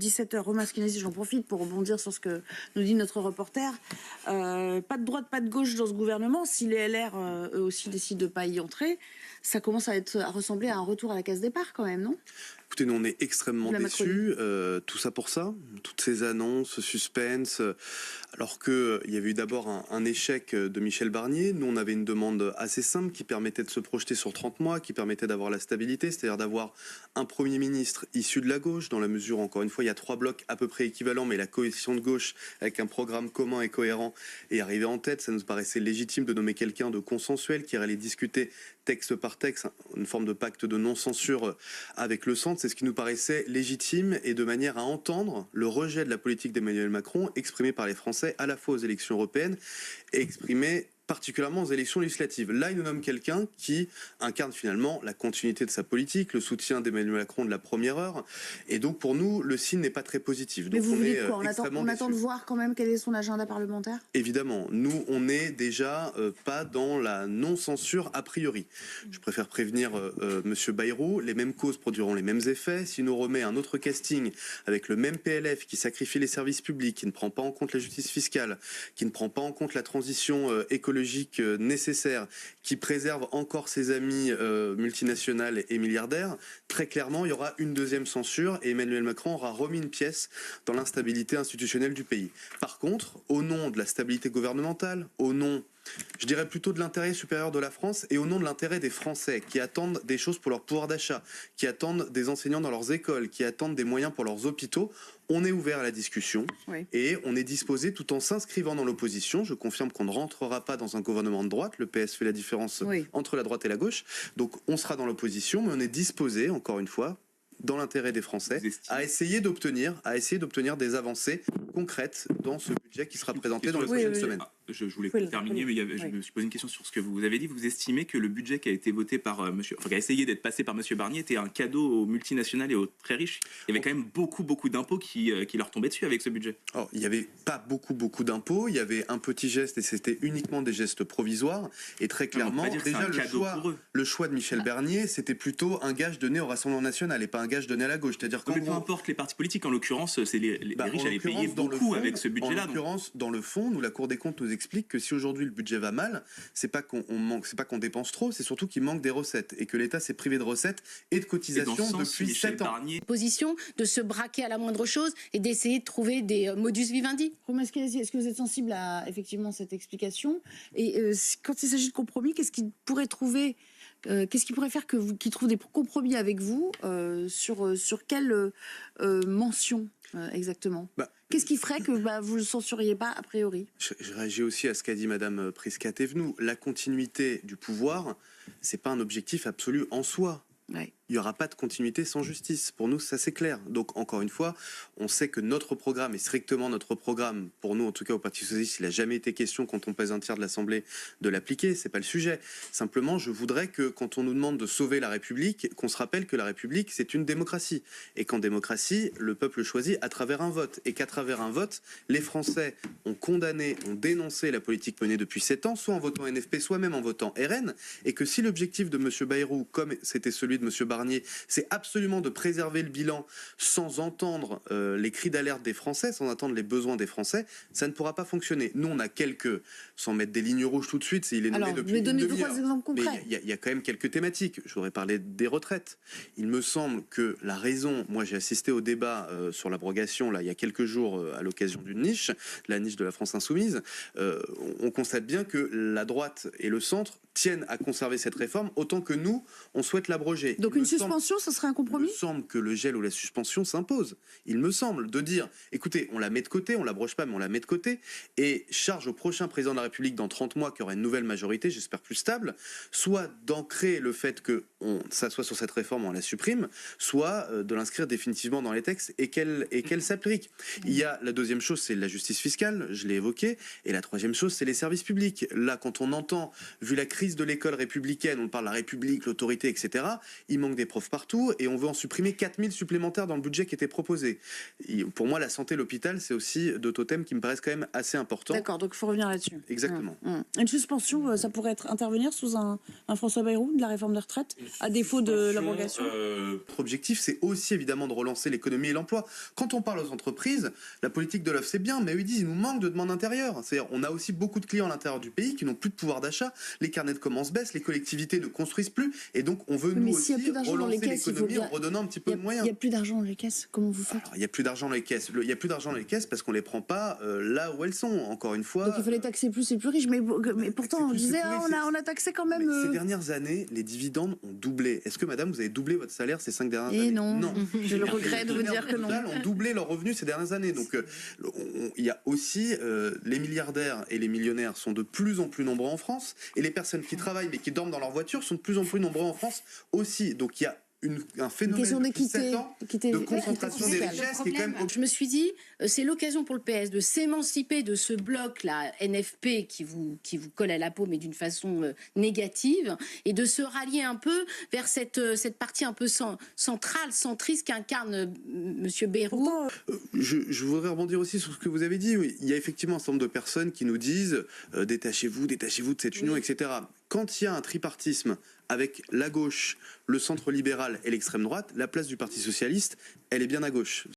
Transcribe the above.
17h, Romain Schianetti, j'en profite pour rebondir sur ce que nous dit notre reporter. Pas de droite, pas de gauche dans ce gouvernement. Si les LR, eux aussi, décident de ne pas y entrer, ça commence à ressembler à un retour à la case départ quand même, non ? Écoutez, nous on est extrêmement déçus, tout ça pour ça, toutes ces annonces, ce suspense, alors qu'il y avait eu d'abord un échec de Michel Barnier. Nous on avait une demande assez simple qui permettait de se projeter sur 30 mois, qui permettait d'avoir la stabilité, c'est-à-dire d'avoir un Premier ministre issu de la gauche, dans la mesure, encore une fois, il y a 3 blocs à peu près équivalents, mais la coalition de gauche, avec un programme commun et cohérent, est arrivée en tête. Ça nous paraissait légitime de nommer quelqu'un de consensuel, qui irait aller discuter texte par texte, une forme de pacte de non-censure avec le centre. C'est ce qui nous paraissait légitime et de manière à entendre le rejet de la politique d'Emmanuel Macron exprimé par les Français à la fois aux élections européennes et exprimé particulièrement aux élections législatives. Là, il nous nomme quelqu'un qui incarne finalement la continuité de sa politique, le soutien d'Emmanuel Macron de la première heure. Et donc, pour nous, le signe n'est pas très positif. Donc, mais vous voulez quoi ? On attend de déçus. voir quand même quel est son agenda parlementaire ? Évidemment, nous, on n'est déjà pas dans la non-censure a priori. Je préfère prévenir Monsieur Bayrou, les mêmes causes produiront les mêmes effets. S'il nous remet un autre casting avec le même PLF qui sacrifie les services publics, qui ne prend pas en compte la justice fiscale, qui ne prend pas en compte la transition écologique nécessaire, qui préserve encore ses amis multinationales et milliardaires, très clairement, il y aura une deuxième censure et Emmanuel Macron aura remis une pièce dans l'instabilité institutionnelle du pays. Par contre, au nom de la stabilité gouvernementale, au nom, je dirais plutôt de l'intérêt supérieur de la France et au nom de l'intérêt des Français qui attendent des choses pour leur pouvoir d'achat, qui attendent des enseignants dans leurs écoles, qui attendent des moyens pour leurs hôpitaux, on est ouvert à la discussion et on est disposé tout en s'inscrivant dans l'opposition. Je confirme qu'on ne rentrera pas dans un gouvernement de droite. Le PS fait la différence entre la droite et la gauche. Donc on sera dans l'opposition, mais on est disposé, encore une fois, dans l'intérêt des Français, à essayer d'obtenir des avancées concrètes dans ce budget qui sera présenté dans les prochaines semaines. Je voulais terminer, mais je me suis posé une question sur ce que vous avez dit. Vous estimez que le budget qui a été voté par qui a essayé d'être passé par Monsieur Barnier était un cadeau aux multinationales et aux très riches. Il y avait quand même beaucoup d'impôts qui leur tombaient dessus avec ce budget. Alors, il n'y avait pas beaucoup d'impôts, il y avait un petit geste et c'était uniquement des gestes provisoires. Et très clairement, déjà le choix de Michel Barnier, c'était plutôt un gage donné au Rassemblement national et pas un gage donné à la gauche. C'est-à-dire mais peu importe les partis politiques, en l'occurrence, c'est les riches allaient payer beaucoup avec ce budget-là. En l'occurrence, dans le fond, nous, la Cour des comptes nous explique que si aujourd'hui le budget va mal, c'est pas qu'on dépense trop, c'est surtout qu'il manque des recettes et que l'État s'est privé de recettes et de cotisations depuis 7 ans. Position de se braquer à la moindre chose et d'essayer de trouver des modus vivendi. Romain Schianetti, est-ce que vous êtes sensible à effectivement cette explication ? Et quand il s'agit de compromis, qu'est-ce qu'il pourrait trouver ? Qu'est-ce qui pourrait faire qu'il trouve des compromis avec vous sur quelle mention exactement ? Qu'est-ce qui ferait que vous ne le censuriez pas a priori ? Je réagis aussi à ce qu'a dit Madame Prisca-Thévenoud. La continuité du pouvoir, c'est pas un objectif absolu en soi. Il n'y aura pas de continuité sans justice. Pour nous, ça c'est clair. Donc, encore une fois, on sait que notre programme est strictement notre programme. Pour nous, en tout cas, au Parti Socialiste, il n'a jamais été question, quand on pèse un tiers de l'Assemblée, de l'appliquer. C'est pas le sujet. Simplement, je voudrais que, quand on nous demande de sauver la République, qu'on se rappelle que la République, c'est une démocratie. Et qu'en démocratie, le peuple choisit à travers un vote. Et qu'à travers un vote, les Français ont condamné, ont dénoncé la politique menée depuis 7 ans, soit en votant NFP, soit même en votant RN. Et que si l'objectif de M. Bayrou, comme c'était celui de M. Barnier, c'est absolument de préserver le bilan sans entendre les cris d'alerte des Français, sans entendre les besoins des Français, ça ne pourra pas fonctionner. Nous, on a sans mettre des lignes rouges tout de suite, il est nommé depuis une demi-heure. Mais il y a quand même quelques thématiques. Je voudrais parler des retraites. Il me semble que la raison, moi j'ai assisté au débat sur l'abrogation là il y a quelques jours à l'occasion d'une niche, la niche de la France Insoumise, on constate bien que la droite et le centre tiennent à conserver cette réforme autant que nous, on souhaite l'abroger. Donc une suspension, ça serait un compromis ? Il me semble que le gel ou la suspension s'impose. Il me semble de dire, écoutez, on la met de côté, on l'abroge pas, mais on la met de côté, et charge au prochain président de la République dans 30 mois, qui aura une nouvelle majorité, j'espère plus stable, soit d'ancrer le fait qu'on s'assoit sur cette réforme, on la supprime, soit de l'inscrire définitivement dans les textes et qu'elle s'applique. Il y a la deuxième chose, c'est la justice fiscale, je l'ai évoqué, et la troisième chose, c'est les services publics. Là, quand on entend, vu la crise de l'école républicaine, on parle de la République, l'autorité, etc., il manque des profs partout et on veut en supprimer 4000 supplémentaires dans le budget qui était proposé. Et pour moi, la santé, l'hôpital, c'est aussi deux totems qui me paraissent quand même assez importants. D'accord, donc il faut revenir là-dessus. Exactement. Une suspension, ça pourrait intervenir sous un François Bayrou de la réforme des retraites, à défaut de l'abrogation. Notre objectif, c'est aussi évidemment de relancer l'économie et l'emploi. Quand on parle aux entreprises, la politique de l'offre, c'est bien, mais eux disent il nous manque de demande intérieure. C'est-à-dire, on a aussi beaucoup de clients à l'intérieur du pays qui n'ont plus de pouvoir d'achat, les carnets de commandes baissent, les collectivités ne construisent plus, et donc on veut nous aussi relancer l'économie en redonnant un petit peu de moyens. Il n'y a plus d'argent dans les caisses, comment vous faites? Il n'y a plus d'argent dans les caisses. Il n'y a plus d'argent dans les caisses parce qu'on ne les prend pas là où elles sont, encore une fois. Donc il fallait taxer plus les plus riches, mais pourtant on disait on a taxé quand même. Ces dernières années, les dividendes ont doublé. Est-ce que madame, vous avez doublé votre salaire ces 5 dernières années? Non, je le regrette de vous dire que non. Les ont doublé leurs revenus ces dernières années. Donc il y a aussi les milliardaires et les millionnaires sont de plus en plus nombreux en France et les personnes qui travaillent mais qui dorment dans leur voiture sont de plus en plus nombreux en France aussi. Donc il y a un phénomène depuis 7 ans de concentration des richesses qui est quand même... Je me suis dit, c'est l'occasion pour le PS de s'émanciper de ce bloc, la NFP, qui vous colle à la peau, mais d'une façon négative, et de se rallier un peu vers cette partie un peu centrale, centriste qu'incarne M. Bayrou. Je voudrais rebondir aussi sur ce que vous avez dit. Oui, il y a effectivement un certain nombre de personnes qui nous disent détachez-vous de cette union, etc. Quand il y a un tripartisme avec la gauche, le centre libéral et l'extrême droite, la place du Parti socialiste, elle est bien à gauche.